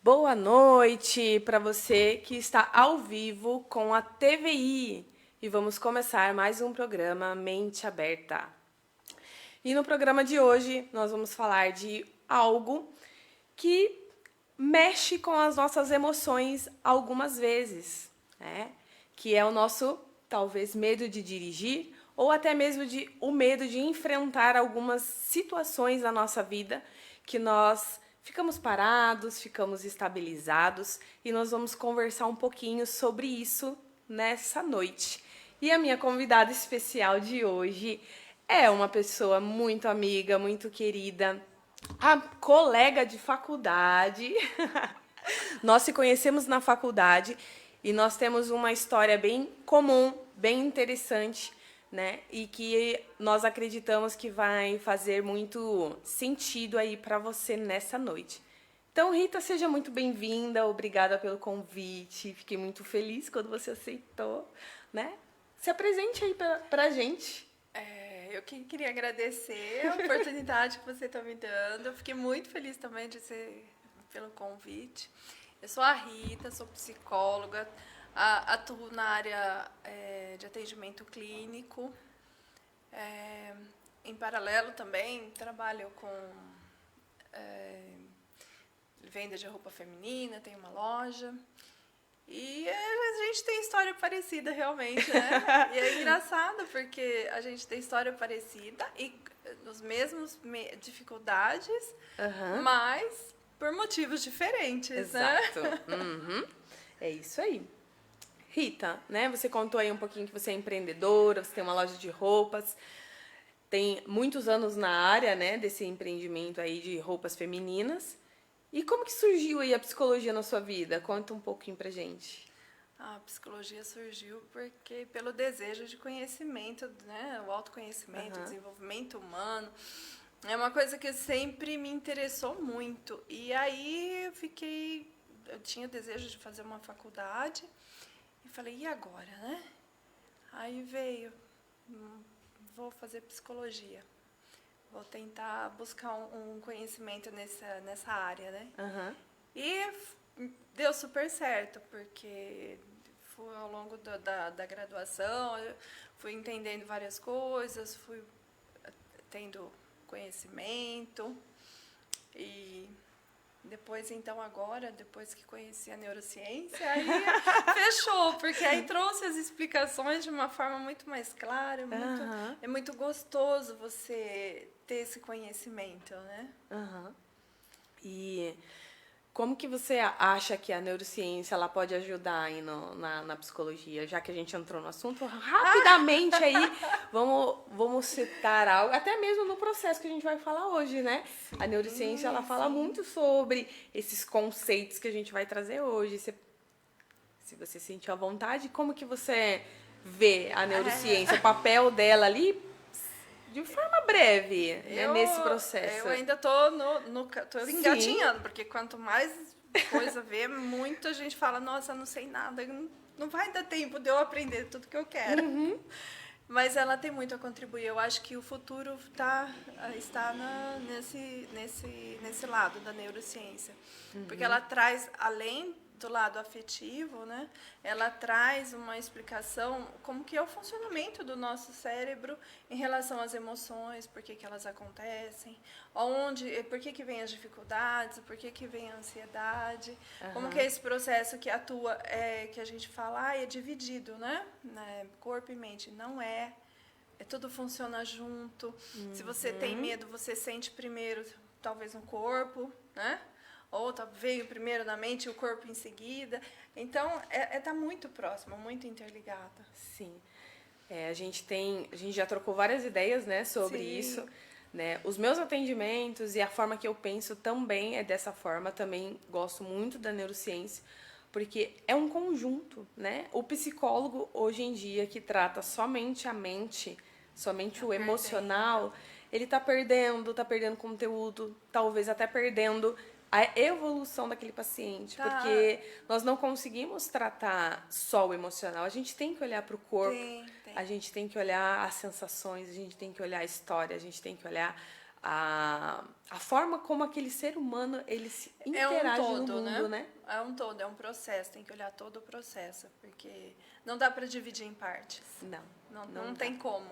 Boa noite para você que está ao vivo com a TVI. E vamos começar mais um programa Mente Aberta. E no programa de hoje nós vamos falar de algo que mexe com as nossas emoções algumas vezes, né? Que é o nosso, talvez, medo de dirigir ou até mesmo o medo de enfrentar algumas situações na nossa vida que nós ficamos parados, ficamos estabilizados e nós vamos conversar um pouquinho sobre isso nessa noite. E a minha convidada especial de hoje é uma pessoa muito amiga, muito querida, a colega de faculdade. Nós se conhecemos na faculdade e nós temos uma história bem comum, bem interessante, né? E que nós acreditamos que vai fazer muito sentido aí para você nessa noite. Então, Rita, seja muito bem-vinda, obrigada pelo convite. Fiquei muito feliz quando você aceitou, né? Se apresente aí para a gente. Eu queria agradecer a oportunidade que você está me dando. Eu fiquei muito feliz também pelo convite. Eu sou a Rita, sou psicóloga, atuo na área de atendimento clínico. Em paralelo também trabalho com venda de roupa feminina, tenho uma loja. E a gente tem história parecida, realmente, né? E é engraçado porque a gente tem história parecida e nos mesmos dificuldades, mas por motivos diferentes, Exato. né? Uhum. É isso aí. Rita, né? Você contou aí um pouquinho que você é empreendedora, você tem uma loja de roupas, tem muitos anos na área, né, desse empreendimento aí de roupas femininas. E como que surgiu aí a psicologia na sua vida? Conta um pouquinho pra gente. A psicologia surgiu pelo desejo de conhecimento, né? O autoconhecimento, o desenvolvimento humano. É uma coisa que sempre me interessou muito. E aí eu tinha desejo de fazer uma faculdade e falei, e agora, né? Aí veio, vou fazer psicologia. Vou tentar buscar um conhecimento nessa área, né? E deu super certo, porque ao longo da graduação, eu fui entendendo várias coisas, fui tendo conhecimento. E depois, então, depois que conheci a neurociência, aí fechou, porque aí trouxe as explicações de uma forma muito mais clara, é muito gostoso você ter esse conhecimento, né? E como que você acha que a neurociência ela pode ajudar aí na psicologia? Já que a gente entrou no assunto, rapidamente aí, vamos citar algo, até mesmo no processo que a gente vai falar hoje, né? Sim, A neurociência, ela fala muito sobre esses conceitos que a gente vai trazer hoje. Se você sentir à vontade, como que você vê a neurociência, o papel dela ali, de forma breve, né, nesse processo? Eu ainda tô tô engatinhando, porque quanto mais coisa ver, muita gente fala, nossa, não sei nada, não vai dar tempo de eu aprender tudo que eu quero. Mas ela tem muito a contribuir. Eu acho que o futuro está nesse lado da neurociência. Porque ela traz, além do lado afetivo, né, ela traz uma explicação como que é o funcionamento do nosso cérebro em relação às emoções, por que elas acontecem, por que vem as dificuldades, por que vem a ansiedade, como que é esse processo que atua, que a gente fala, é dividido, né, corpo e mente, não é. Tudo funciona junto. Se você tem medo, você sente primeiro, talvez, no corpo, né? Ou veio primeiro na mente e o corpo em seguida. Então, tá muito próximo, muito interligada. Sim. A gente já trocou várias ideias, né, sobre isso. Né? Os meus atendimentos e a forma que eu penso também é dessa forma. Também gosto muito da neurociência, porque é um conjunto, né? O psicólogo, hoje em dia, que trata somente a mente, somente o emocional, ele tá perdendo conteúdo, talvez até perdendo a evolução daquele paciente, porque nós não conseguimos tratar só o emocional, a gente tem que olhar para o corpo, a gente tem que olhar as sensações, a gente tem que olhar a história, a gente tem que olhar a forma como aquele ser humano ele se interage todo, no mundo, né? É um todo, é um processo, tem que olhar todo o processo, porque não dá para dividir em partes. Não dá. tem como.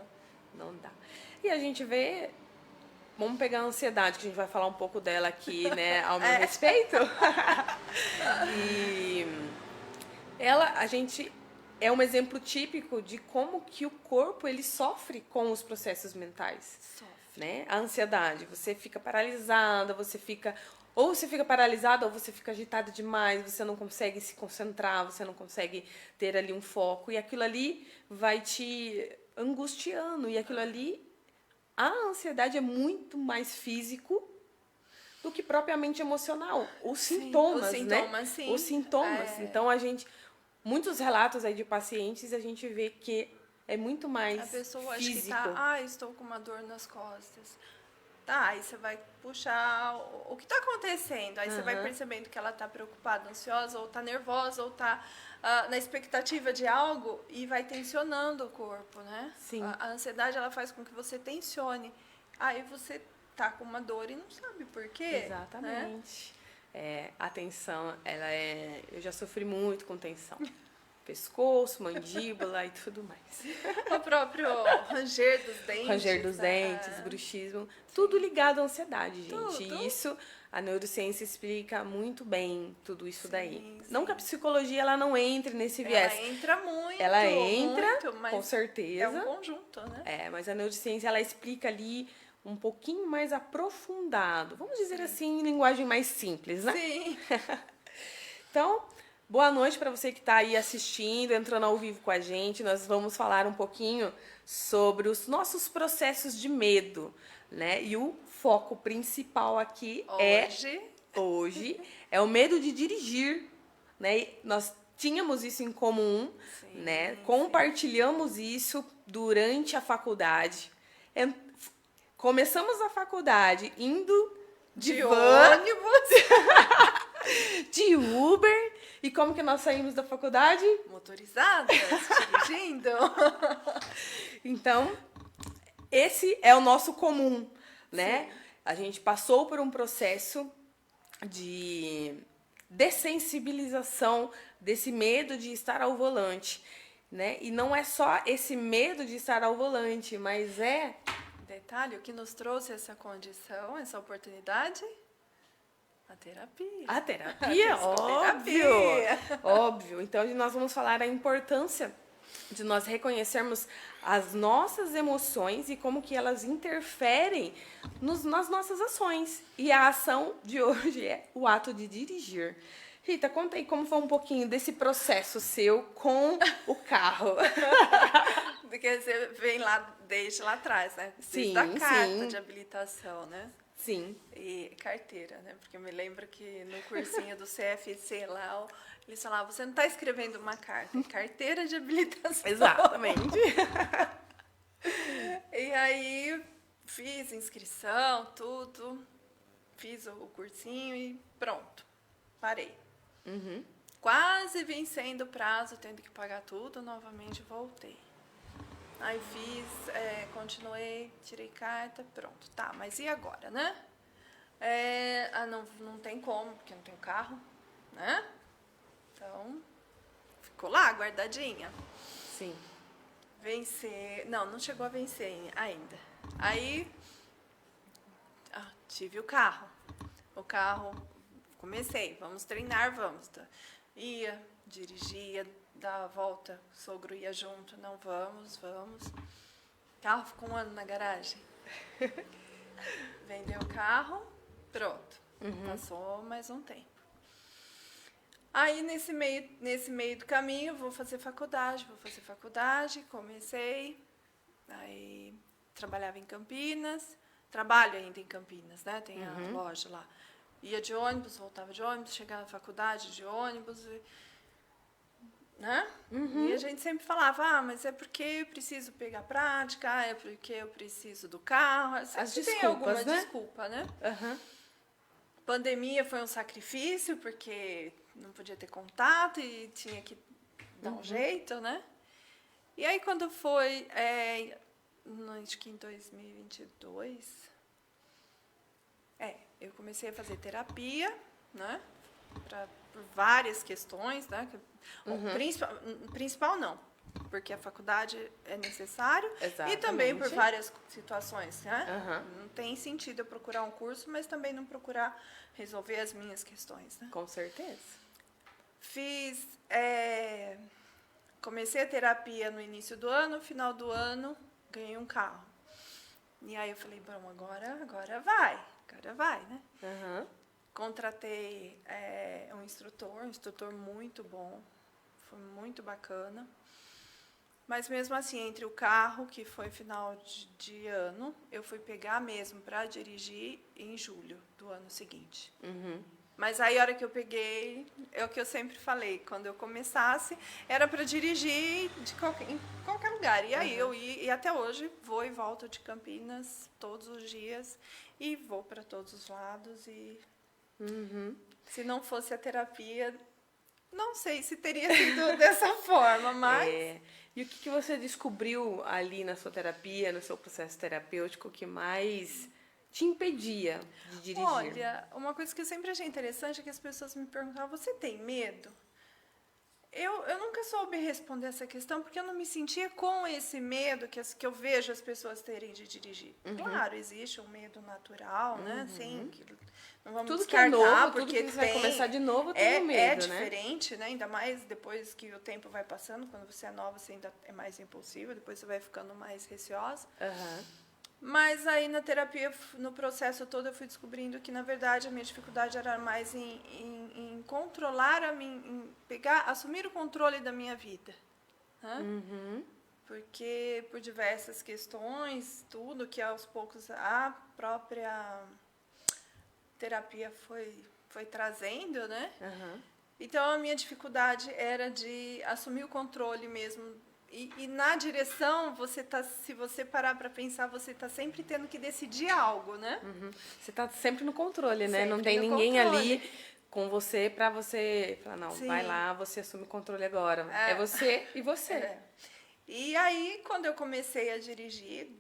Não dá. E a gente vê, vamos pegar a ansiedade, que a gente vai falar um pouco dela aqui, né, ao meu respeito. E a gente é um exemplo típico de como que o corpo ele sofre com os processos mentais. Né? A ansiedade, você fica paralisada, ou você fica paralisada ou você fica agitada demais, você não consegue se concentrar, você não consegue ter ali um foco e aquilo ali vai te angustiando e aquilo ali, a ansiedade é muito mais físico do que propriamente emocional. Os sintomas, né? Sim. Os sintomas. Então muitos relatos aí de pacientes a gente vê que é muito mais físico. A pessoa acha que tá, estou com uma dor nas costas. Tá, aí você vai puxar o que está acontecendo. Aí você vai percebendo que ela está preocupada, ansiosa, ou está nervosa, ou está na expectativa de algo e vai tensionando o corpo, né? Sim. A ansiedade, ela faz com que você tensione. Aí você tá com uma dor e não sabe por quê. Exatamente. Né? A tensão, eu já sofri muito com tensão. Pescoço, mandíbula e tudo mais. O próprio ranger dos dentes. Ranger dos dentes, bruxismo, tudo ligado à ansiedade, gente. Tudo. E isso, a neurociência explica muito bem tudo isso daí. Não que a psicologia ela não entre nesse viés. Ela entra muito. Ela entra, muito, mas com certeza. É um conjunto, né? Mas a neurociência, ela explica ali um pouquinho mais aprofundado. Vamos dizer assim, em linguagem mais simples, né? Sim. Então, boa noite para você que está aí assistindo, entrando ao vivo com a gente. Nós vamos falar um pouquinho sobre os nossos processos de medo, né? E o foco principal aqui hoje é o medo de dirigir, né? E nós tínhamos isso em comum, né? Compartilhamos isso durante a faculdade. Começamos a faculdade indo de ônibus, de Uber. E como que nós saímos da faculdade? Motorizadas, dirigindo. Então, esse é o nosso comum, né? Sim. A gente passou por um processo de dessensibilização desse medo de estar ao volante, né? E não é só esse medo de estar ao volante, mas Detalhe, o que nos trouxe essa condição, essa oportunidade? A terapia. A terapia, óbvio. Então, nós vamos falar a importância de nós reconhecermos as nossas emoções e como que elas interferem nas nossas ações. E a ação de hoje é o ato de dirigir. Rita, conta aí como foi um pouquinho desse processo seu com o carro. Porque você vem lá desde lá atrás, né? Desde a carta de habilitação, né? Sim. E carteira, né? Porque eu me lembro que no cursinho do CFC lá, eles falavam, você não está escrevendo uma carta, é carteira de habilitação. Exatamente. E aí, fiz inscrição, tudo, fiz o cursinho e pronto, parei. Quase vencendo o prazo, tendo que pagar tudo, novamente voltei. Aí fiz, continuei, tirei carta, pronto. Tá, mas e agora, né? Não tem como, porque não tenho carro, né? Então, ficou lá, guardadinha. Sim. Vencer... Não chegou a vencer ainda. Aí, tive o carro. O carro, comecei, vamos treinar, vamos. Ia, dirigia, dava a volta, o sogro ia junto, não, vamos. O carro ficou 1 ano na garagem. Vendeu o carro, pronto. Passou mais um tempo. Aí, nesse meio do caminho, vou fazer faculdade, comecei. Aí, trabalhava em Campinas, trabalho ainda em Campinas, né? Tem a loja lá. Ia de ônibus, voltava de ônibus, chegava na faculdade de ônibus, né? E a gente sempre falava, mas é porque eu preciso pegar prática, é porque eu preciso do carro. As desculpas, tem alguma né? desculpa, né? Pandemia foi um sacrifício, porque não podia ter contato e tinha que dar um jeito, né? E aí, quando foi, acho que em 2022, eu comecei a fazer terapia, né? Por várias questões, né? Principal não, porque a faculdade é necessário. Exatamente. E também por várias situações, né? Não tem sentido eu procurar um curso, mas também não procurar resolver as minhas questões, né? Com certeza. Comecei a terapia no início do ano, no final do ano, ganhei um carro. E aí eu falei, bom, agora vai, né? Contratei um instrutor muito bom, foi muito bacana. Mas mesmo assim, entre o carro, que foi final de ano, eu fui pegar mesmo para dirigir em julho do ano seguinte. Mas aí, a hora que eu peguei, é o que eu sempre falei, quando eu começasse, era para dirigir em qualquer lugar. E aí e até hoje vou e volto de Campinas todos os dias e vou para todos os lados. E se não fosse a terapia, não sei se teria sido dessa forma, mas... E o que você descobriu ali na sua terapia, no seu processo terapêutico, que mais te impedia de dirigir? Olha, uma coisa que eu sempre achei interessante é que as pessoas me perguntavam, você tem medo? Eu nunca soube responder essa questão, porque eu não me sentia com esse medo que eu vejo as pessoas terem de dirigir. Claro, existe um medo natural, né? Sim, que não vamos tudo descartar, que é novo, porque tudo que vai começar de novo, tem medo, é né? diferente, né? Ainda mais depois que o tempo vai passando, quando você é nova, você ainda é mais impulsiva, depois você vai ficando mais receosa. Mas aí na terapia, no processo todo, eu fui descobrindo que, na verdade, a minha dificuldade era mais em controlar assumir o controle da minha vida. Né? Porque por diversas questões, tudo que aos poucos a própria terapia foi trazendo, né? Então a minha dificuldade era de assumir o controle mesmo. E na direção, se você parar para pensar, você está sempre tendo que decidir algo, né? Você está sempre no controle, né? Sempre não tem no ninguém controle. ali com você para você falar, não, Sim. vai lá, você assume o controle agora. É você e você. E aí, quando eu comecei a dirigir,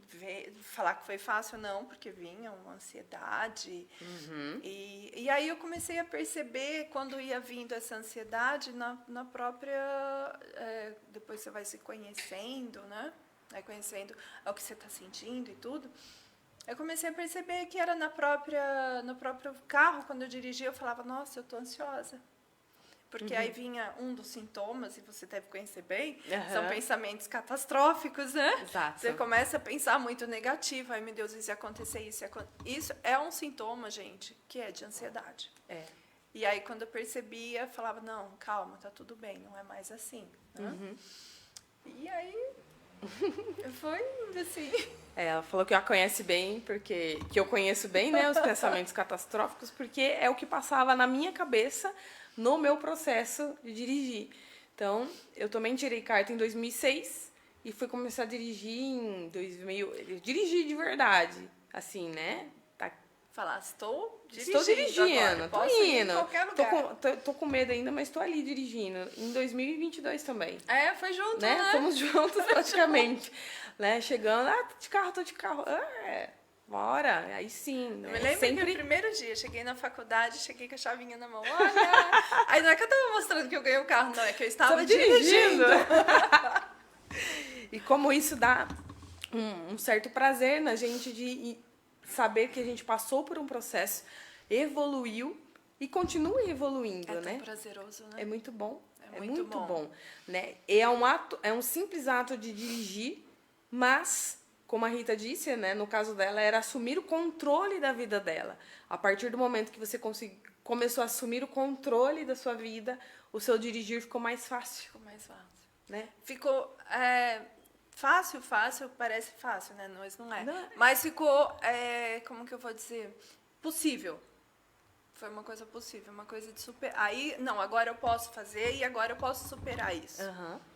falar que foi fácil, não, porque vinha uma ansiedade. E aí eu comecei a perceber, quando ia vindo essa ansiedade, na própria... depois você vai se conhecendo, né? Vai conhecendo o que você está sentindo e tudo. Eu comecei a perceber que era no próprio carro, quando eu dirigia, eu falava, nossa, eu estou ansiosa. Porque aí vinha um dos sintomas, e você deve conhecer bem, são pensamentos catastróficos, né? Exato. Você começa a pensar muito negativo, ai meu Deus, e se acontecer isso? Isso é um sintoma, gente, que é de ansiedade. E aí quando eu percebia, eu falava, não, calma, tá tudo bem, não é mais assim. Né? E aí foi assim... Ela falou que a conhece bem, que eu conheço bem, né, os pensamentos catastróficos, porque é o que passava na minha cabeça no meu processo de dirigir. Então, eu também tirei carta em 2006 e fui começar a dirigir em 2000. Eu dirigi de verdade, assim, né? Falar, estou dirigindo, agora, tô posso ir indo. em qualquer lugar. Tô com medo ainda, mas tô ali dirigindo. Em 2022 também. Foi junto, né? Fomos juntos praticamente. Né? Chegando, tô de carro. Bora, aí sim. Eu me lembro que o primeiro dia, cheguei na faculdade, cheguei com a chavinha na mão, olha... Aí não é que eu tava mostrando que eu ganhei o carro, não, é que eu estava dirigindo. E como isso dá um certo prazer na gente de saber que a gente passou por um processo, evoluiu e continua evoluindo, né? É tão prazeroso, né? É muito bom. É muito bom. Né? É um simples ato de dirigir, mas... Como a Rita disse, né, no caso dela, era assumir o controle da vida dela. A partir do momento que você começou a assumir o controle da sua vida, o seu dirigir ficou mais fácil. Ficou mais fácil. Né? Ficou fácil, parece fácil, né? Mas não é. Não. Mas ficou, como que eu vou dizer? Possível. Foi uma coisa possível, uma coisa de superar. Aí, não, agora eu posso fazer e agora eu posso superar isso.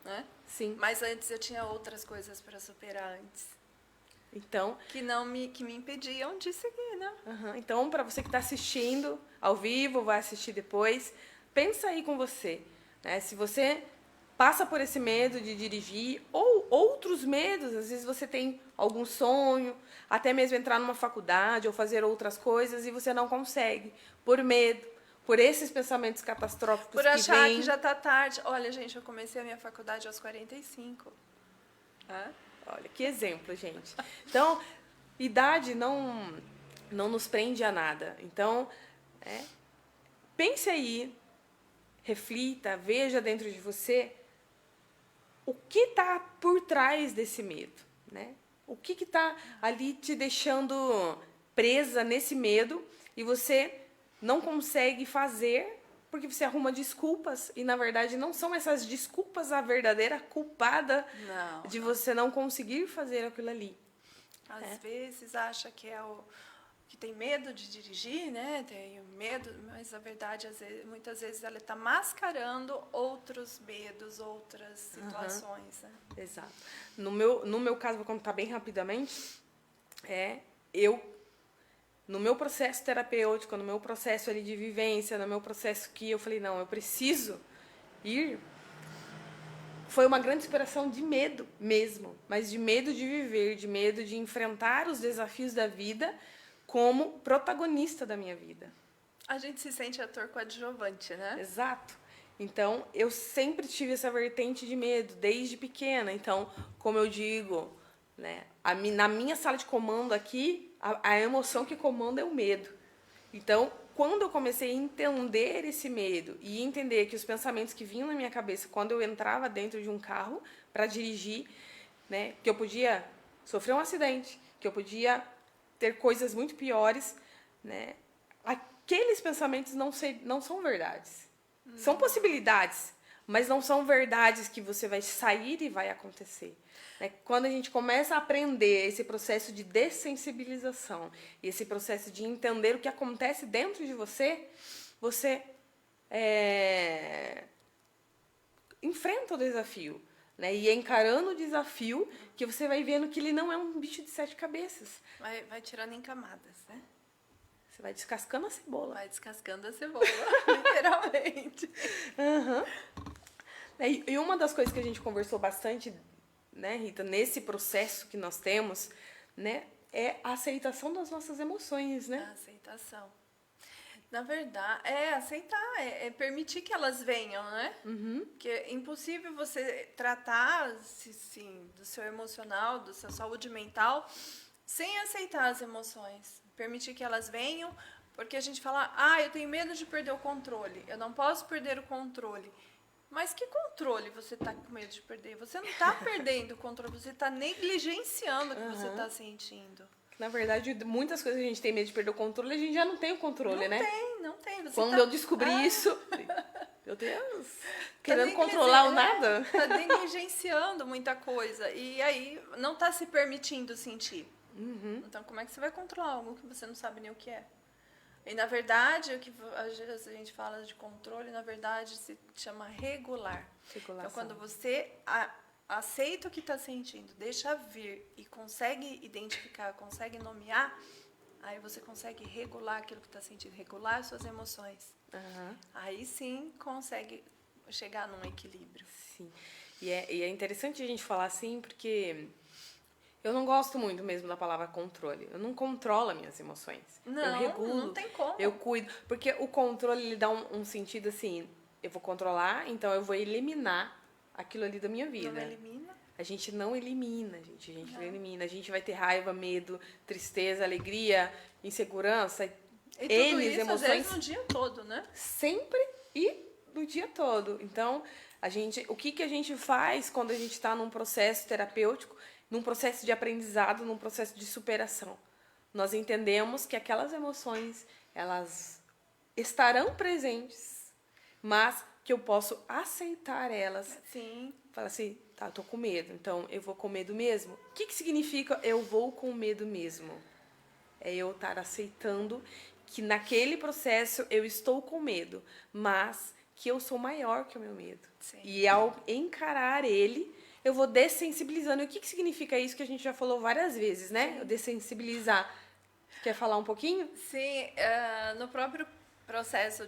Né? Sim. Mas antes eu tinha outras coisas para superar antes. Então, que me impediam de seguir, né? Então, para você que está assistindo ao vivo, vai assistir depois, pensa aí com você. Né? Se você passa por esse medo de dirigir, ou outros medos, às vezes você tem algum sonho, até mesmo entrar numa faculdade ou fazer outras coisas e você não consegue, por medo, por esses pensamentos catastróficos Por que achar vêm. que já tá tarde. Olha, gente, eu comecei a minha faculdade aos 45. Olha, que exemplo, gente. Então, idade não nos prende a nada. Então, pense aí, reflita, veja dentro de você o que está por trás desse medo, né? O que está ali te deixando presa nesse medo e você não consegue fazer porque você arruma desculpas e, na verdade, não são essas desculpas a verdadeira culpada de você não conseguir fazer aquilo ali. Às vezes acha que é o que tem medo de dirigir, né? Tem medo, mas a verdade, muitas vezes, ela está mascarando outros medos, outras situações. Né? Exato. No meu caso, vou contar bem rapidamente, no meu processo terapêutico, no meu processo ali de vivência, no meu processo que eu falei, não, eu preciso ir, foi uma grande inspiração de medo mesmo, mas de medo de viver, de medo de enfrentar os desafios da vida como protagonista da minha vida. A gente se sente ator coadjuvante, né? Exato. Então, eu sempre tive essa vertente de medo, desde pequena. Então, como eu digo, né, na minha sala de comando aqui, a emoção que comanda é o medo. Então, quando eu comecei a entender esse medo e entender que os pensamentos que vinham na minha cabeça quando eu entrava dentro de um carro para dirigir, né, que eu podia sofrer um acidente, que eu podia ter coisas muito piores, né, aqueles pensamentos não são verdades. São possibilidades, mas não são verdades que você vai sair e vai acontecer. Né? Quando a gente começa a aprender esse processo de dessensibilização, esse processo de entender o que acontece dentro de você, você enfrenta o desafio. Né? E é encarando o desafio que você vai vendo que ele não é um bicho de 7 cabeças. Vai tirando em camadas, né? Você vai descascando a cebola. Vai descascando a cebola, literalmente. E uma das coisas que a gente conversou bastante, né, Rita, nesse processo que nós temos, né, é a aceitação das nossas emoções, né? A aceitação. Na verdade, aceitar, permitir que elas venham, né? Porque é impossível você tratar, sim, do seu emocional, da sua saúde mental, sem aceitar as emoções. Permitir que elas venham, porque a gente fala, eu tenho medo de perder o controle, eu não posso perder o controle. Mas que controle você está com medo de perder? Você não está perdendo o controle, você está negligenciando o que você está sentindo. Na verdade, muitas coisas a gente tem medo de perder o controle, a gente já não tem o controle, né? Não tem. Quando eu descobri isso, meu Deus, querendo controlar o nada. Está negligenciando muita coisa e aí não está se permitindo sentir. Então, como é que você vai controlar algo que você não sabe nem o que é? E, na verdade, o que às vezes a gente fala de controle, na verdade, se chama regular. Então, quando você aceita o que está sentindo, deixa vir e consegue identificar, consegue nomear, aí você consegue regular aquilo que está sentindo, regular suas emoções. Aí sim consegue chegar num equilíbrio. Sim. E é interessante a gente falar assim, porque eu não gosto muito mesmo da palavra controle. Eu não controlo as minhas emoções. Eu regulo. Não tem como. Eu cuido. Porque o controle, ele dá um sentido assim, eu vou controlar, então eu vou eliminar aquilo ali da minha vida. Não elimina? A gente não elimina, gente. A gente não elimina. A gente vai ter raiva, medo, tristeza, alegria, insegurança, E tudo isso, emoções. às vezes, no dia todo, né? Sempre e no dia todo. Então, o que a gente faz quando a gente está num processo terapêutico, num processo de aprendizado, num processo de superação? Nós entendemos que aquelas emoções, elas estarão presentes, mas que eu posso aceitar elas. Sim. Fala assim, tá, eu tô com medo, então eu vou com medo mesmo? O que significa eu vou com medo mesmo? É eu estar aceitando que naquele processo eu estou com medo, mas que eu sou maior que o meu medo. Sim. E ao encarar ele, eu vou dessensibilizando. E o que significa isso que a gente já falou várias vezes, né? Sim. Eu dessensibilizar. Quer falar um pouquinho? Sim, no próprio processo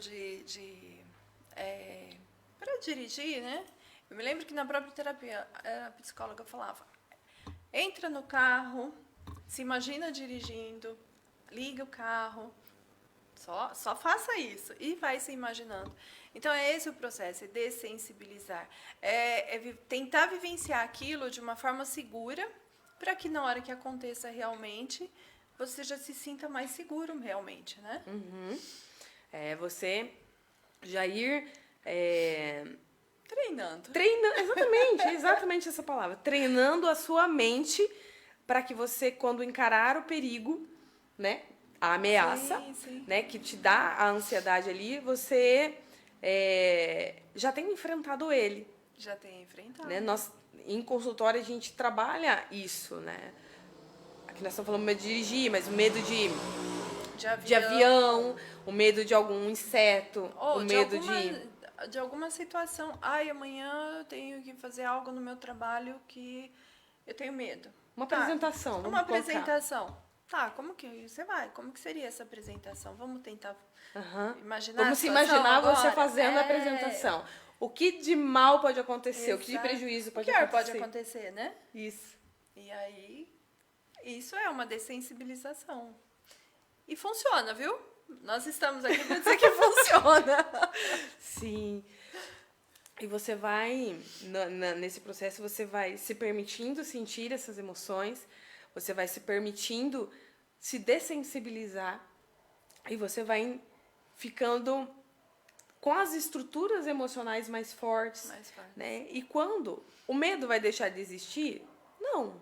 para dirigir, né? Eu me lembro que na própria terapia, a psicóloga falava, entra no carro, se imagina dirigindo, liga o carro, só faça isso e vai se imaginando. Então, é esse o processo, é dessensibilizar. Tentar vivenciar aquilo de uma forma segura, para que na hora que aconteça realmente, você já se sinta mais seguro realmente, né? Você já ir... Treinando, exatamente essa palavra. Treinando a sua mente para que você, quando encarar o perigo, né? A ameaça, sim. Né? Que te dá a ansiedade ali, você já tem enfrentado ele. Já tem enfrentado. Né? Nós, em consultório, a gente trabalha isso, né? Aqui nós estamos falando medo de dirigir, mas o medo de avião, o medo de algum inseto, o medo de alguma situação. Ai, amanhã eu tenho que fazer algo no meu trabalho que eu tenho medo. Uma apresentação. Uma apresentação. Tá, como que você vai? Como que seria essa apresentação? Vamos tentar imaginar. Vamos se imaginar agora. Você fazendo a apresentação. O que de mal pode acontecer? Exato. O que de prejuízo pode acontecer? O que acontecer? pode acontecer, né? Isso. E aí, isso é uma dessensibilização. E funciona, viu? Nós estamos aqui para dizer que funciona. Sim. E você vai, nesse processo, você vai se permitindo sentir essas emoções, você vai se permitindo se dessensibilizar e você vai ficando com as estruturas emocionais mais fortes. Né? E quando o medo vai deixar de existir? Não.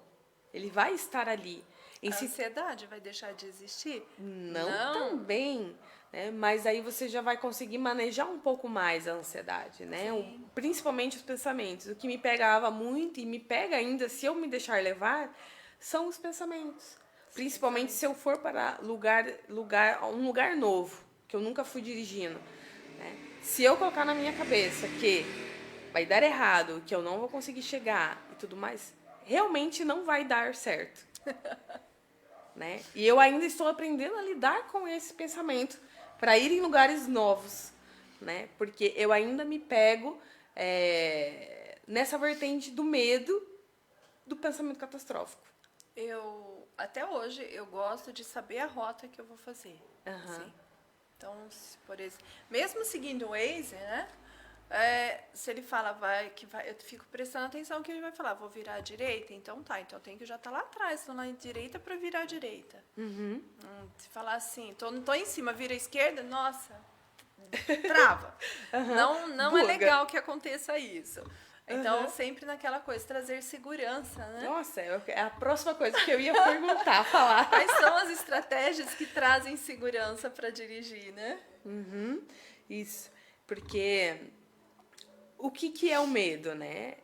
Ele vai estar ali. A ansiedade vai deixar de existir? Não. Também. Né? Mas aí você já vai conseguir manejar um pouco mais a ansiedade, né? Principalmente os pensamentos. O que me pegava muito e me pega ainda, se eu me deixar levar, são os pensamentos. Principalmente se eu for para um lugar novo, que eu nunca fui dirigindo. Né? Se eu colocar na minha cabeça que vai dar errado, que eu não vou conseguir chegar e tudo mais, realmente não vai dar certo. Né? E eu ainda estou aprendendo a lidar com esse pensamento para ir em lugares novos, né? Porque eu ainda me pego nessa vertente do medo do pensamento catastrófico. Até hoje, eu gosto de saber a rota que eu vou fazer. Assim. Então, por exemplo, mesmo seguindo o Waze, né? Se ele fala eu fico prestando atenção que ele vai falar, vou virar à direita, então tá, então eu tenho que já estar lá atrás, estou na direita para virar à direita. Se falar assim, tô em cima, vira à esquerda, nossa, trava. Não é legal que aconteça isso. Então, sempre naquela coisa, trazer segurança, né? Nossa, é a próxima coisa que eu ia perguntar, falar. Quais são as estratégias que trazem segurança para dirigir, né? Isso, porque o que é o medo, né?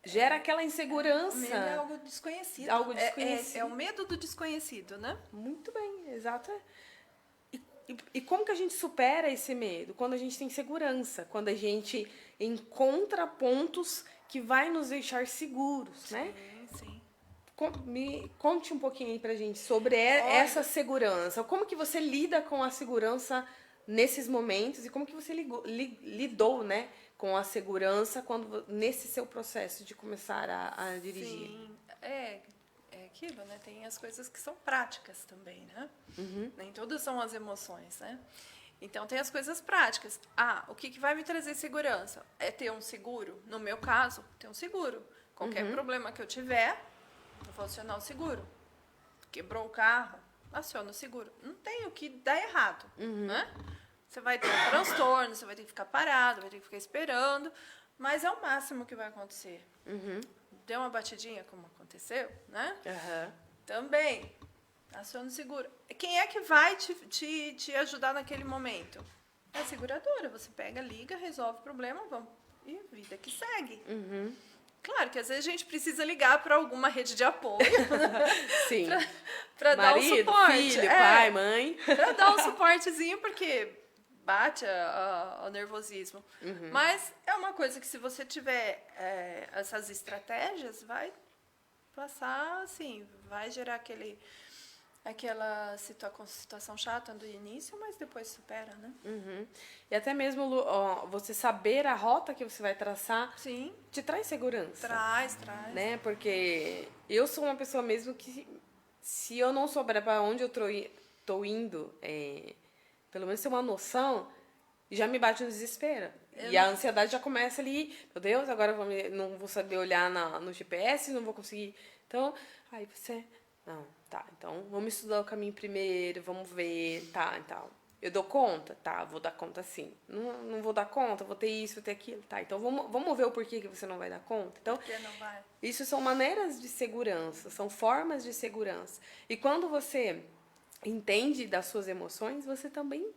Gera aquela insegurança. O medo é algo desconhecido. É o medo do desconhecido, né? Muito bem, exato. E como que a gente supera esse medo? Quando a gente tem segurança, quando a gente encontra pontos que vai nos deixar seguros, né? Sim. Me conte um pouquinho aí pra gente sobre essa segurança. Como que você lida com a segurança nesses momentos e como que você lidou, né, com a segurança nesse seu processo de começar a dirigir? Sim, é aquilo, né? Tem as coisas que são práticas também, né? Nem todas são as emoções, né? Então, tem as coisas práticas. O que vai me trazer segurança? É ter um seguro. No meu caso, ter um seguro. Qualquer problema que eu tiver, eu vou acionar o seguro. Quebrou o carro, aciona o seguro. Não tem o que dar errado, né? Você vai ter um transtorno, você vai ter que ficar parado, vai ter que ficar esperando, mas é o máximo que vai acontecer. Deu uma batidinha, como aconteceu, né? Também, aciona o seguro. Quem é que vai te ajudar naquele momento? É a seguradora. Você pega, liga, resolve o problema, vamos. E vida que segue. Claro que às vezes a gente precisa ligar para alguma rede de apoio. Sim. Para dar um suporte. Filho, pai, mãe. Para dar um suportezinho, porque bate o nervosismo. Mas é uma coisa que se você tiver essas estratégias, vai passar assim, vai gerar aquela situação chata do início, mas depois supera, né? Uhum. E até mesmo ó, você saber a rota que você vai traçar Sim, te traz segurança, traz. né? Porque eu sou uma pessoa mesmo que, se eu não souber para onde eu tô indo, pelo menos ter uma noção, já me bate no desespero. E a ansiedade já começa ali, meu Deus, agora não vou saber olhar no GPS, não vou conseguir. Então, aí você, não, tá, então vamos estudar o caminho primeiro, vamos ver, tá, então. Eu dou conta? Tá, vou dar conta sim. Não vou dar conta, vou ter isso, vou ter aquilo. Tá, então vamos ver o porquê que você não vai dar conta. Então, Porque não vai. isso são maneiras de segurança, são formas de segurança. E quando você entende das suas emoções, você também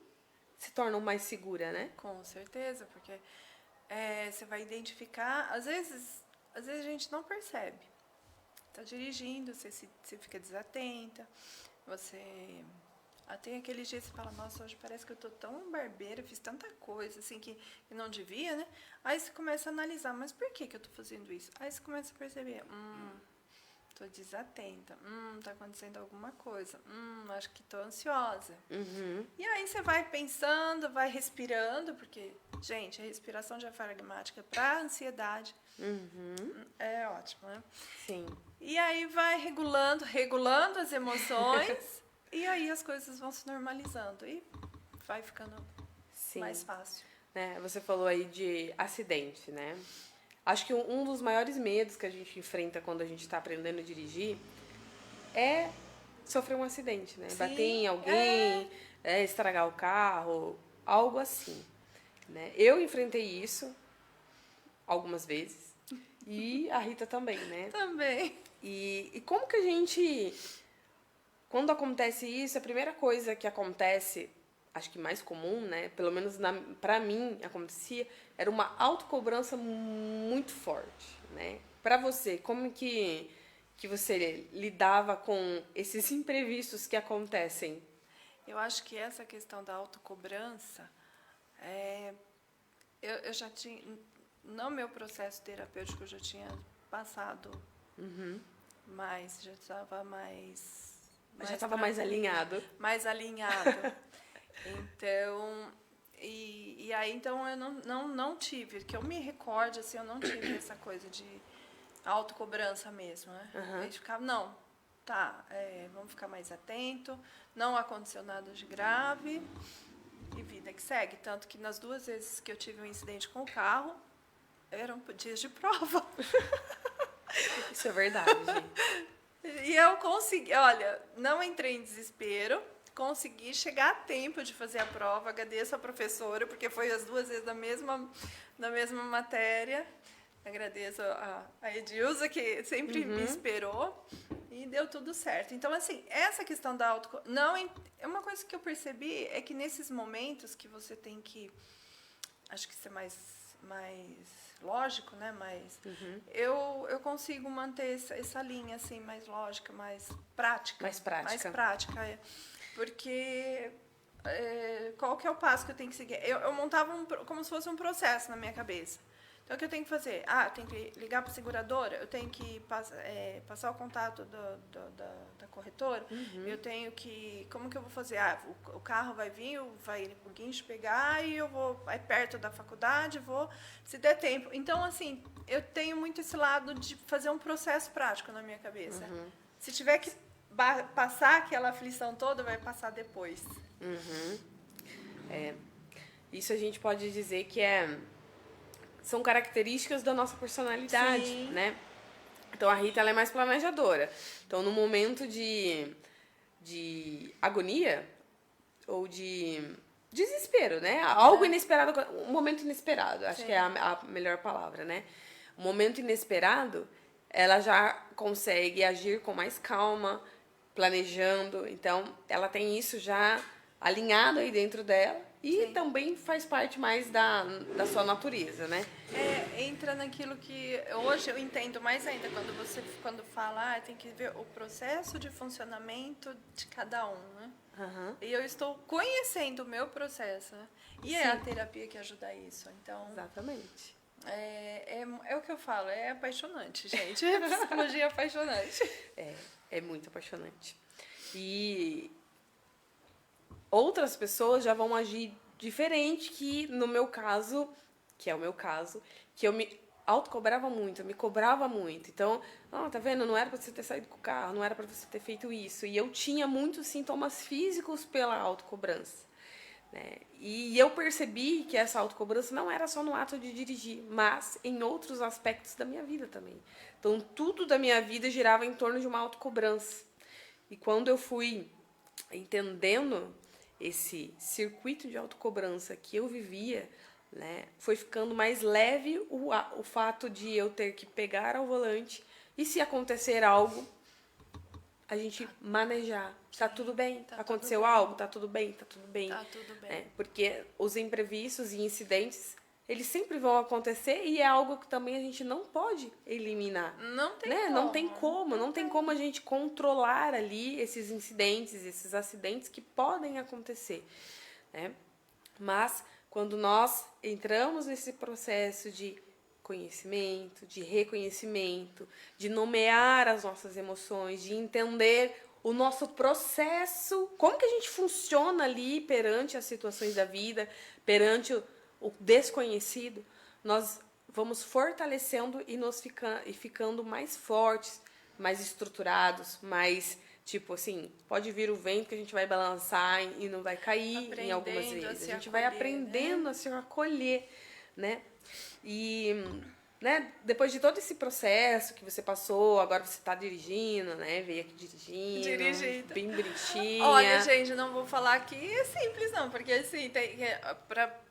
se torna mais segura, né? Com certeza, porque você vai identificar, às vezes a gente não percebe. Tá dirigindo, você fica desatenta, você tem aquele dia que você fala, nossa, hoje parece que eu tô tão barbeira, fiz tanta coisa assim que não devia, né? Aí você começa a analisar, mas por que eu tô fazendo isso? Aí você começa a perceber, tô desatenta, tá acontecendo alguma coisa, acho que tô ansiosa. Uhum. E aí você vai pensando, vai respirando, porque, gente, a respiração diafragmática para ansiedade é ótimo, né? Sim. E aí vai regulando as emoções, e aí as coisas vão se normalizando e vai ficando Sim. mais fácil. Né? Você falou aí de acidente, né? Acho que um dos maiores medos que a gente enfrenta quando a gente está aprendendo a dirigir é sofrer um acidente, né? Sim, Bater em alguém, estragar o carro, algo assim, né? Eu enfrentei isso algumas vezes e a Rita também, né? Também. E como que a gente, quando acontece isso, a primeira coisa que acontece, acho que mais comum, né? Pelo menos pra mim acontecia, era uma autocobrança muito forte, né? Pra você, como que você lidava com esses imprevistos que acontecem? Eu acho que essa questão da autocobrança, eu já tinha, no meu processo terapêutico, eu já tinha passado mais, já estava Já estava mais alinhado. mais alinhado. Então, e aí então eu não tive, que eu me recorde, assim, eu não tive essa coisa de autocobrança mesmo, né? A gente ficava, não, tá, vamos ficar mais atento, não aconteceu nada de grave e vida que segue. Tanto que nas 2 vezes que eu tive um incidente com o carro, eram dias de prova. Isso é verdade, gente. E eu consegui, olha, não entrei em desespero, consegui chegar a tempo de fazer a prova, agradeço a professora, porque foi as 2 vezes da mesma matéria. Agradeço a Edilza, que sempre me esperou, e deu tudo certo. Então, assim, essa questão da é uma coisa que eu percebi, é que nesses momentos que você tem que, acho que ser mais lógico, né? Eu consigo manter essa linha, assim, mais lógica, mais prática. Mais prática. Mais prática, porque qual que é o passo que eu tenho que seguir? Eu montava como se fosse um processo na minha cabeça. Então, o que eu tenho que fazer? Eu tenho que ligar para a seguradora, eu tenho que passar o contato da corretora, eu tenho que... Como que eu vou fazer? O carro vai vir, vai o guincho pegar e eu vou perto da faculdade, vou, se der tempo. Então, assim, eu tenho muito esse lado de fazer um processo prático na minha cabeça. Se tiver que passar aquela aflição toda, vai passar depois. Isso a gente pode dizer que são características da nossa personalidade, Sim. né? Então a Rita ela é mais planejadora. Então no momento de agonia ou de desespero, né? Algo inesperado, um momento inesperado, acho que é a melhor palavra, né? Um momento inesperado, ela já consegue agir com mais calma, planejando. Então ela tem isso já alinhado aí dentro dela. E também faz parte mais da sua natureza, né? Entra naquilo que hoje eu entendo mais ainda, quando fala, tem que ver o processo de funcionamento de cada um, né? E eu estou conhecendo o meu processo, né? E é a terapia que ajuda isso. Então, exatamente. É o que eu falo, é apaixonante, gente. A psicologia é apaixonante. É muito apaixonante. E outras pessoas já vão agir diferente que no meu caso, que é o meu caso, que eu me autocobrava muito, eu me cobrava muito. Então, tá vendo? Não era pra você ter saído com o carro, não era pra você ter feito isso. E eu tinha muitos sintomas físicos pela autocobrança, né? E eu percebi que essa autocobrança não era só no ato de dirigir, mas em outros aspectos da minha vida também. Então, tudo da minha vida girava em torno de uma autocobrança. E quando eu fui entendendo esse circuito de autocobrança que eu vivia, né, foi ficando mais leve o fato de eu ter que pegar ao volante e, se acontecer algo, a gente manejar. Tá tudo bem? Tá Aconteceu tudo bem. algo? Tá tudo bem? Tá tudo bem. Tá tudo bem. É, porque os imprevistos e incidentes, eles sempre vão acontecer e é algo que também a gente não pode eliminar. Não tem Né? como. Não tem como a gente controlar ali esses incidentes, esses acidentes que podem acontecer, né? Mas quando nós entramos nesse processo de conhecimento, de reconhecimento, de nomear as nossas emoções, de entender o nosso processo, como que a gente funciona ali perante as situações da vida, perante o desconhecido, nós vamos fortalecendo e ficando mais fortes, mais estruturados, mais, tipo assim, pode vir o vento que a gente vai balançar e não vai cair em algumas vezes. A gente vai aprendendo, né, a se acolher, né? E, né, depois de todo esse processo que você passou, agora você está dirigindo, né? Veio aqui dirigindo. Bem bonitinha. Olha, gente, não vou falar que é simples, não, porque assim,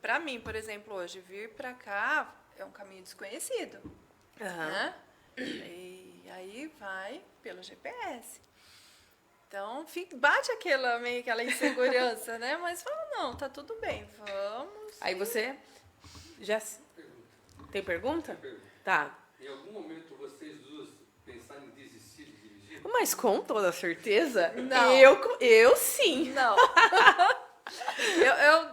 pra mim, por exemplo, hoje, vir pra cá é um caminho desconhecido. Né? E aí vai pelo GPS. Então, bate meio aquela insegurança, né? Mas fala, não, tá tudo bem, vamos. Aí você já... Tem pergunta? Tem pergunta. Tá. Em algum momento vocês duas pensaram em desistir de dirigir? Mas com toda certeza, Não. Eu sim. Não.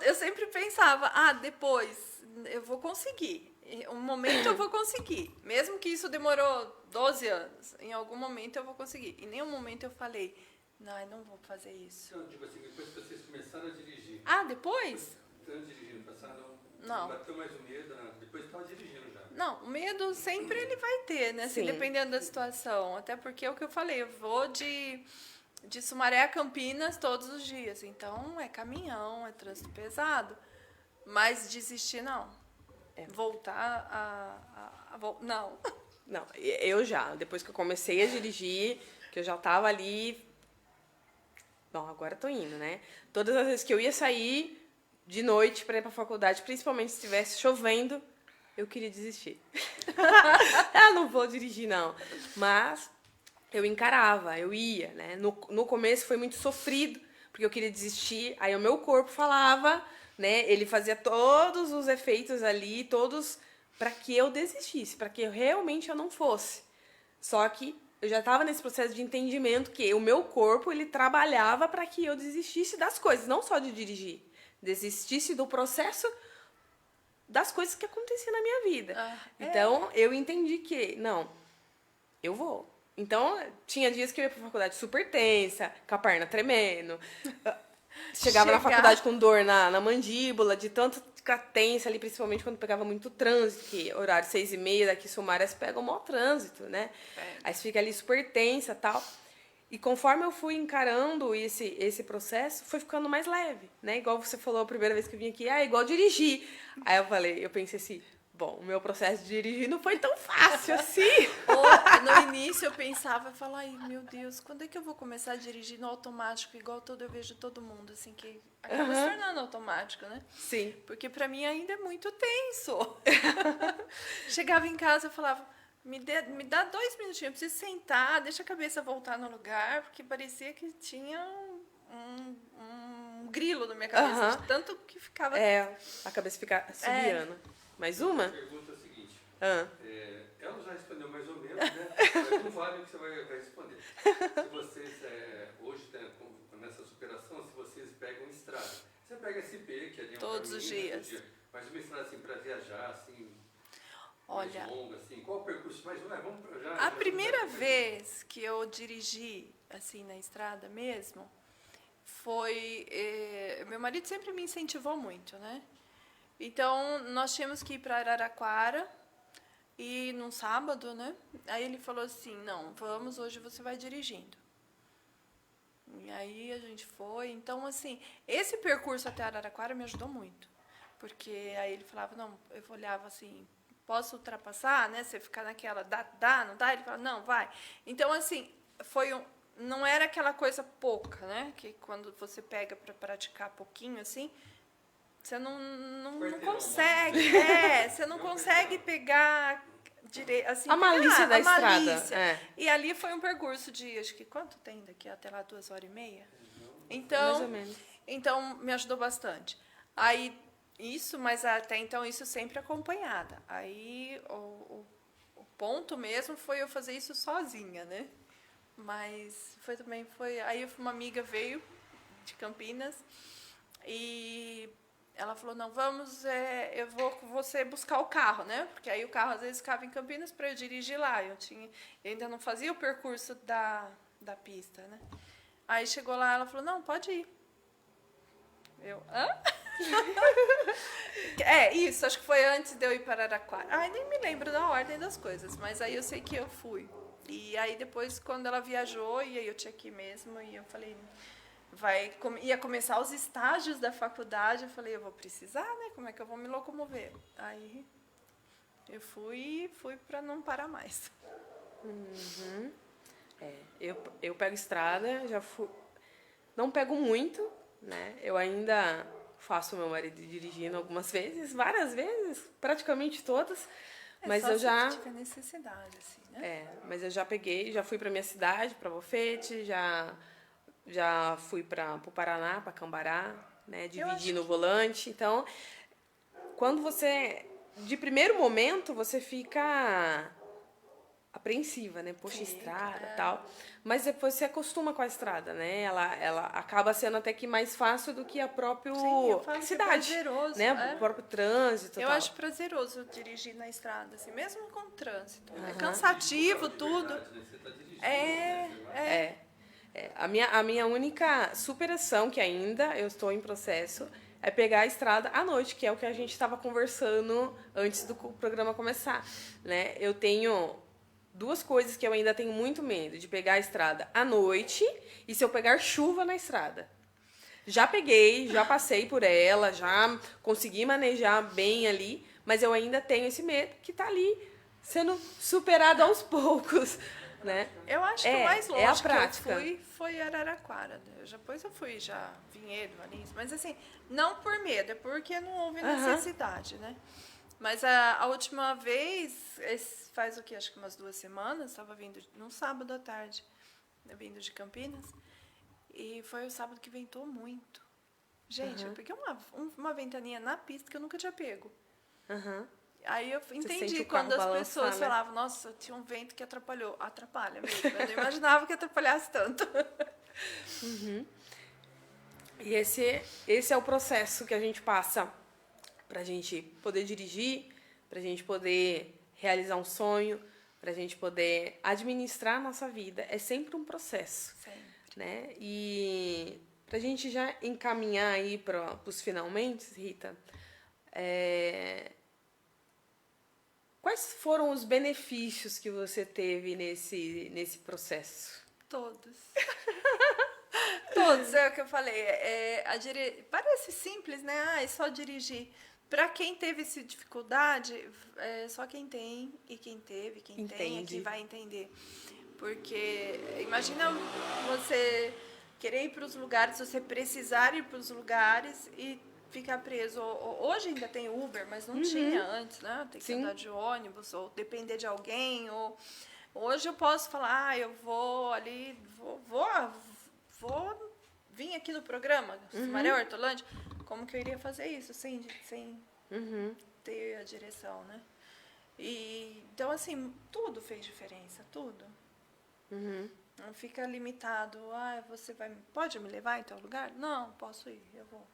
eu sempre pensava, depois eu vou conseguir. Um momento eu vou conseguir. Mesmo que isso demorou 12 anos, em algum momento eu vou conseguir. Em nenhum momento eu falei, não vou fazer isso. Não, tipo assim, depois que vocês começaram a dirigir. Depois? Estão dirigindo, passaram. Não. Bateu mais o medo, depois estava dirigindo já. Não, o medo sempre ele vai ter, né? Sim. Dependendo da situação. Até porque é o que eu falei, eu vou de Sumaré a Campinas todos os dias. Então, é caminhão, é trânsito pesado. Mas desistir, não. Voltar não. Não, eu já. Depois que eu comecei a dirigir, que eu já tava ali... Bom, agora eu tô indo, né? Todas as vezes que eu ia sair de noite para ir pra faculdade, principalmente se estivesse chovendo, eu queria desistir. Não vou dirigir, não. Mas eu encarava, eu ia, né? No começo foi muito sofrido, porque eu queria desistir. Aí o meu corpo falava, né? Ele fazia todos os efeitos ali, todos para que eu desistisse, para que realmente eu não fosse. Só que eu já estava nesse processo de entendimento que o meu corpo, ele trabalhava para que eu desistisse das coisas, não só de dirigir. Desistisse do processo das coisas que aconteciam na minha vida. Então, eu entendi que, não, eu vou. Então, tinha dias que eu ia pra faculdade super tensa, com a perna tremendo. Chegava na faculdade com dor na mandíbula, de tanto ficar tensa ali, principalmente quando pegava muito trânsito, que horário 6h30 daqui Sumaré, você pega o maior trânsito, né? Aí você fica ali super tensa e tal. E conforme eu fui encarando esse processo, foi ficando mais leve, né? Igual você falou a primeira vez que eu vim aqui, igual dirigir. Aí eu pensei assim, bom, o meu processo de dirigir não foi tão fácil assim. No início eu pensava, ai, meu Deus, quando é que eu vou começar a dirigir no automático, igual eu vejo todo mundo, assim, que acaba se tornando automático, né? Sim. Porque pra mim ainda é muito tenso. Chegava em casa e falava, me dá 2 minutinhos, eu preciso sentar, deixa a cabeça voltar no lugar, porque parecia que tinha um grilo na minha cabeça, de tanto que ficava... A cabeça fica assobiando. Mais uma? A pergunta é a seguinte. Ela já respondeu mais ou menos, né? Mas não vale o que você vai responder. Se vocês, hoje, nessa superação, se vocês pegam estrada. Você pega SP, que é de todos os dias. Mas uma estrada assim, para viajar, assim, olha, mais longa, assim, qual o percurso mais longo? A primeira vez que eu dirigi assim, na estrada mesmo, foi... meu marido sempre me incentivou muito, né? Então, nós tínhamos que ir para Araraquara, e num sábado, né? Aí ele falou assim, não, vamos, hoje você vai dirigindo. E aí a gente foi. Então, assim, esse percurso até Araraquara me ajudou muito. Porque aí ele falava, não, eu olhava assim, posso ultrapassar, né? Você ficar naquela, dá, não dá? Ele falava, não, vai. Então, assim, não era aquela coisa pouca, né? Que quando você pega para praticar pouquinho, assim, você não consegue. Você não consegue pegar assim, a malícia da estrada. Malícia. E ali foi um percurso de, acho que, quanto tem daqui até lá? 2h30? Então, mais ou menos. Então, me ajudou bastante. Aí, mas até então, isso sempre acompanhada. Aí, o ponto mesmo foi eu fazer isso sozinha, né? Mas aí uma amiga veio de Campinas e ela falou, não, vamos, eu vou com você buscar o carro, né? Porque aí o carro às vezes ficava em Campinas para eu dirigir lá. Eu ainda não fazia o percurso da pista, né? Aí chegou lá, ela falou, não, pode ir. Eu, hã? Isso, acho que foi antes de eu ir para Araraquara. Ai, nem me lembro da ordem das coisas, mas aí eu sei que eu fui. E aí depois, quando ela viajou, e aí eu tinha que ir mesmo, e eu falei... ia começar os estágios da faculdade, eu falei, eu vou precisar, né? Como é que eu vou me locomover? Aí eu fui para não parar mais. Uhum. Eu pego estrada, já fui... Não pego muito, né? Eu ainda faço o meu marido dirigindo algumas vezes, várias vezes, praticamente todas. Mas só eu já... se tiver necessidade, assim, né? Mas eu já fui para minha cidade, para Bofete, já fui para o Paraná, para Cambará, né, dividindo o volante. Então, quando de primeiro momento, você fica apreensiva, né? Poxa, estrada e tal. Mas depois você acostuma com a estrada, né? Ela acaba sendo até que mais fácil do que a própria cidade. É prazeroso, né? O próprio trânsito e Eu tal. acho prazeroso dirigir na estrada, assim, mesmo com o trânsito. É cansativo, tudo. A minha única superação, que ainda eu estou em processo, é pegar a estrada à noite, que é o que a gente estava conversando antes do programa começar, né? Eu tenho duas coisas que eu ainda tenho muito medo, de pegar a estrada à noite e se eu pegar chuva na estrada. Já peguei, já passei por ela, já consegui manejar bem ali, mas eu ainda tenho esse medo que está ali sendo superado aos poucos. Né? Eu acho que o mais longe a prática. que eu fui foi Araraquara. Depois eu fui já Vinhedo, Valinhos, mas assim, não por medo, é porque não houve necessidade, né? Mas a última vez, faz o que? Acho que umas 2 semanas, estava vindo num sábado à tarde, vindo de Campinas, e foi o sábado que ventou muito. Gente, eu peguei uma ventaninha na pista que eu nunca tinha pego. Aí eu entendi quando as pessoas falavam, nossa, tinha um vento que atrapalhou. Atrapalha mesmo. Eu não imaginava que atrapalhasse tanto. E esse é o processo que a gente passa para a gente poder dirigir, para a gente poder realizar um sonho, para a gente poder administrar a nossa vida. É sempre um processo. Sempre. Né? E para a gente já encaminhar aí para os finalmente, Rita, quais foram os benefícios que você teve nesse processo? Todos. Todos, é o que eu falei. Parece simples, né? É só dirigir. Para quem teve essa dificuldade, só quem tem e quem teve, quem tem é que vai entender. Porque imagina você querer ir para os lugares, você precisar ir para os lugares e ficar preso. Hoje ainda tem Uber, mas não tinha antes, né? Tem que andar de ônibus ou depender de alguém. Hoje eu posso falar, eu vou ali, vou vir aqui no programa, Sumaré Hortolândia. Como que eu iria fazer isso sem ter a direção, né? Então, assim, tudo fez diferença, tudo. Não fica limitado. Você pode me levar em tal lugar? Não, posso ir, eu vou.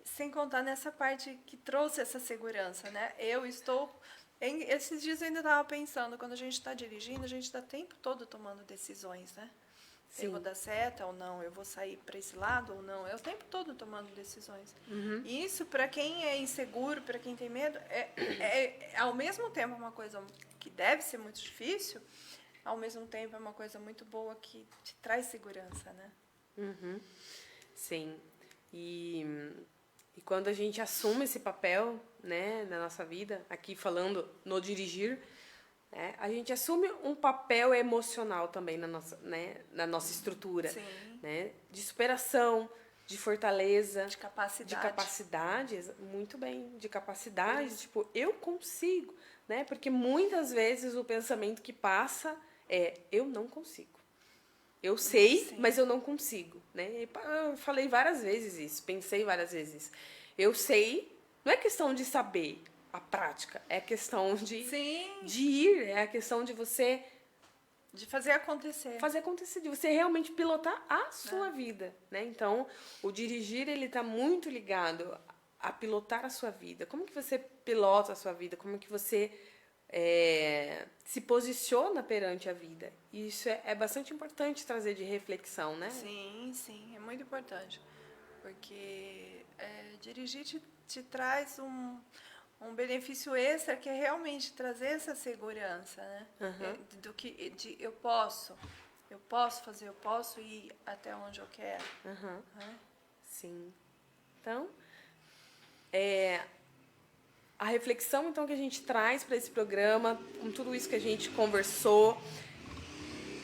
Sem contar nessa parte que trouxe essa segurança, né? Eu estou Esses dias eu ainda estava pensando, quando a gente está dirigindo, a gente está o tempo todo tomando decisões, né? Sim. Eu vou dar seta ou não, eu vou sair para esse lado ou não. É o tempo todo tomando decisões. E isso, para quem é inseguro, para quem tem medo, ao mesmo tempo uma coisa que deve ser muito difícil, ao mesmo tempo é uma coisa muito boa que te traz segurança, né? Sim. E quando a gente assume esse papel, né, na nossa vida, aqui falando no dirigir, né, a gente assume um papel emocional também na nossa estrutura. Sim. Né, de superação, de fortaleza, De capacidade. de capacidade, muito bem, de capacidade, tipo, eu consigo, né? Porque muitas vezes o pensamento que passa é eu não consigo. Eu sei, Sim. mas eu não consigo, né? Eu falei várias vezes isso, pensei várias vezes. Eu sei, não é questão de saber a prática, é questão de ir, é a questão de você de fazer acontecer. Fazer acontecer, de você realmente pilotar a sua vida, né? Então, o dirigir, ele está muito ligado a pilotar a sua vida. Como que você pilota a sua vida? Como que você se posiciona perante a vida? E isso é bastante importante trazer de reflexão, né? Sim, sim, é muito importante. Porque dirigir te traz um benefício extra que é realmente trazer essa segurança, né? Eu posso fazer, eu posso ir até onde eu quero. Sim. Então, a reflexão então que a gente traz para esse programa, com tudo isso que a gente conversou,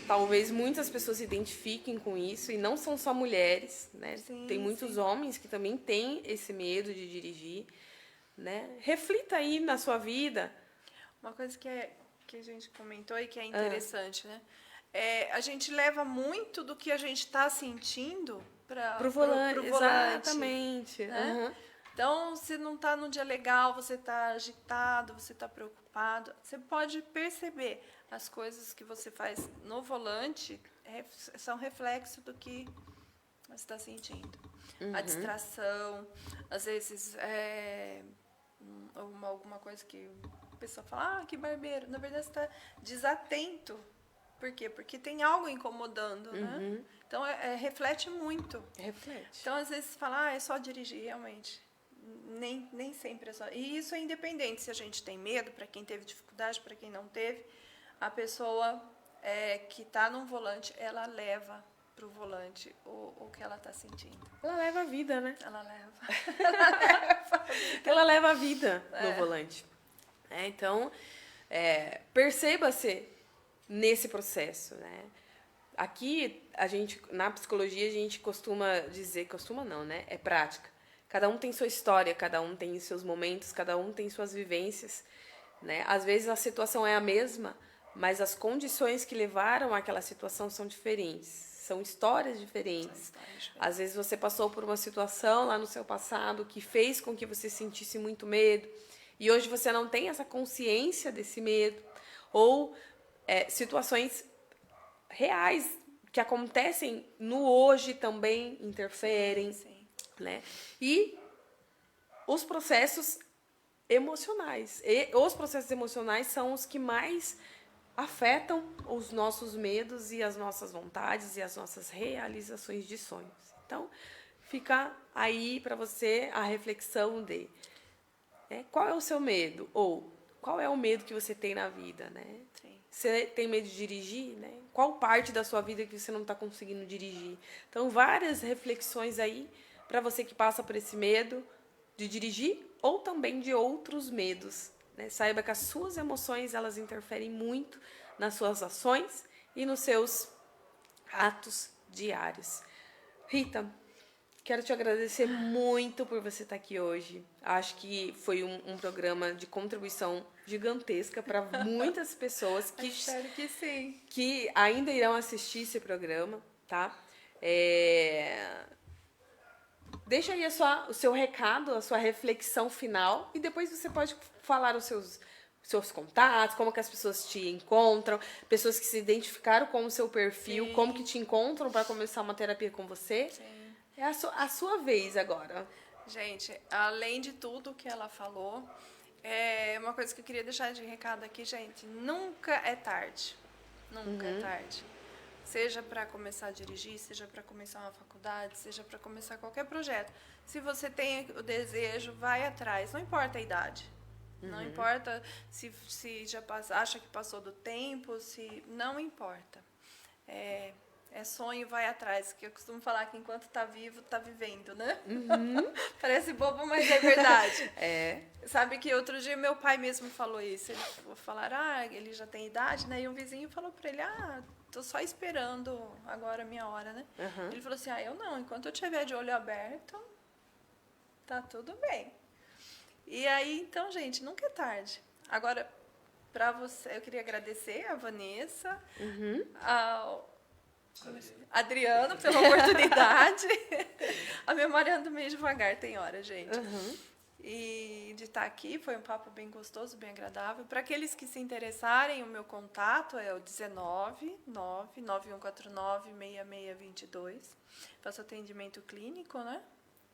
talvez muitas pessoas se identifiquem com isso, e não são só mulheres, né? Sim, tem muitos homens que também têm esse medo de dirigir. Né? Reflita aí na sua vida. Uma coisa que a gente comentou e que é interessante, né? A gente leva muito do que a gente está sentindo para o volante. Exatamente. Né? Então, se não está num dia legal, você está agitado, você está preocupado, você pode perceber as coisas que você faz no volante são reflexo do que você está sentindo. A distração, às vezes alguma coisa que a pessoa fala, que barbeiro. Na verdade, você está desatento. Por quê? Porque tem algo incomodando, né? Então, reflete muito. Reflete. Então, às vezes, você fala, é só dirigir, realmente. Nem sempre é só. E isso é independente se a gente tem medo, para quem teve dificuldade, para quem não teve. A pessoa que está num volante, ela leva para o volante o que ela está sentindo. Ela leva a vida, né? Ela leva. Ela leva a vida no volante. Então, perceba-se nesse processo, né? Aqui, na psicologia, a gente costuma dizer, né? É prática. Cada um tem sua história, cada um tem seus momentos, cada um tem suas vivências, né? Às vezes a situação é a mesma, mas as condições que levaram àquela situação são diferentes. São histórias diferentes. Às vezes você passou por uma situação lá no seu passado que fez com que você sentisse muito medo, e hoje você não tem essa consciência desse medo. Ou situações reais que acontecem no hoje também interferem. Sim. Né? E os processos emocionais. Os processos emocionais são os que mais afetam os nossos medos e as nossas vontades e as nossas realizações de sonhos. Então, fica aí para você a reflexão de qual é o seu medo? Ou qual é o medo que você tem na vida, né? Sim. Você tem medo de dirigir, né? Qual parte da sua vida que você não está conseguindo dirigir? Então, várias reflexões aí para você que passa por esse medo de dirigir ou também de outros medos. Né? Saiba que as suas emoções, elas interferem muito nas suas ações e nos seus atos diários. Rita, quero te agradecer muito por você estar aqui hoje. Acho que foi um programa de contribuição gigantesca para muitas pessoas que, espero que sim. Que ainda irão assistir esse programa, tá? Deixa aí o seu recado, a sua reflexão final, e depois você pode falar os seus contatos, como que as pessoas te encontram, pessoas que se identificaram com o seu perfil, como que te encontram para começar uma terapia com você. Sim. É a sua vez agora. Gente, além de tudo que ela falou, Uma coisa que eu queria deixar de recado aqui, gente, nunca é tarde. Nunca é tarde. Seja para começar a dirigir, seja para começar uma faculdade, seja para começar qualquer projeto. Se você tem o desejo, vai atrás, não importa a idade. Não importa se já acha que passou do tempo, não importa. É sonho, vai atrás. Que eu costumo falar que enquanto está vivo, está vivendo, né? Parece bobo, mas é verdade. Sabe que outro dia meu pai mesmo falou isso. Ele falou, ele já tem idade, né? E um vizinho falou para ele, tô só esperando agora a minha hora, né? Ele falou assim, eu não. Enquanto eu estiver de olho aberto, tá tudo bem. E aí, então, gente, nunca é tarde. Agora, para você, eu queria agradecer a Vanessa, ao Adriano pela oportunidade. A memória anda meio devagar, tem hora, gente. E de estar aqui, foi um papo bem gostoso, bem agradável. Para aqueles que se interessarem, o meu contato é o 19991496622. Faço atendimento clínico, né?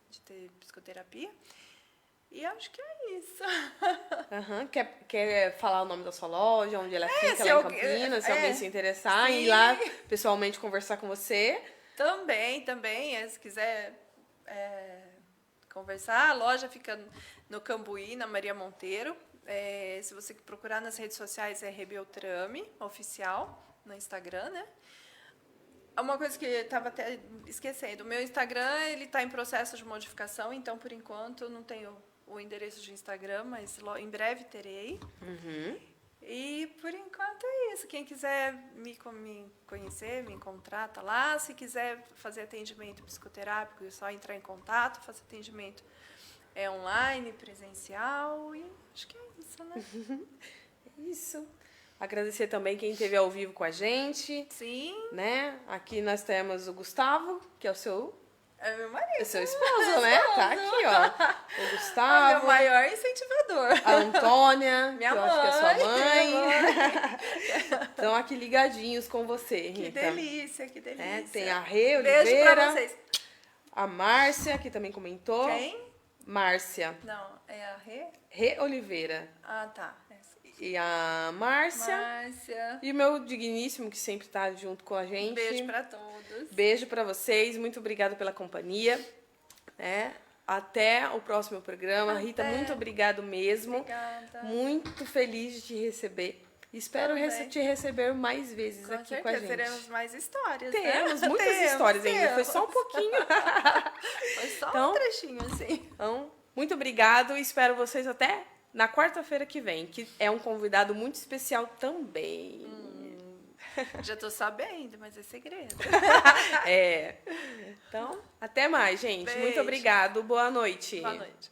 De psicoterapia. E acho que é isso. Quer falar o nome da sua loja, onde ela fica, lá em Campinas, se alguém se interessar, ir lá pessoalmente conversar com você? Também. Se quiser conversar, a loja fica no Cambuí, na Maria Monteiro. Se você procurar nas redes sociais, é Rebeltrame, oficial, no Instagram, né? Uma coisa que eu estava até esquecendo, o meu Instagram ele está em processo de modificação, então, por enquanto, eu não tenho o endereço de Instagram, mas em breve terei. E, por enquanto, é isso. Quem quiser me conhecer, me encontrar, tá lá. Se quiser fazer atendimento psicoterápico, é só entrar em contato, fazer atendimento online, presencial, e acho que é isso, né? Isso. Agradecer também quem esteve ao vivo com a gente. Sim. Né? Aqui nós temos o Gustavo, que é o seu... É meu marido. É seu esposo, né? Tá aqui, ó. O Gustavo. É meu maior incentivador. A Antônia, minha que eu mãe, acho que é sua mãe. Estão aqui ligadinhos com você, Que Rita. delícia, que delícia. Tem a Rê Beijo Oliveira. pra vocês. A Márcia, que também comentou. Quem? Márcia. Não, é a Rê? Rê Oliveira. Tá. E a Márcia. E o meu digníssimo, que sempre está junto com a gente. Beijo para todos. Beijo para vocês. Muito obrigada pela companhia. Até o próximo programa. Rita, muito obrigado mesmo. Obrigada. Muito feliz de te receber. Espero te receber mais vezes com aqui certeza, com a gente. Teremos mais histórias. Temos muitas histórias ainda. Foi só um pouquinho. Foi só um trechinho, assim. Então, muito obrigado. Espero vocês até na quarta-feira que vem, que é um convidado muito especial também. Já tô sabendo, mas é segredo. Então, até mais, gente. Beijo. Muito obrigado. Boa noite. Boa noite.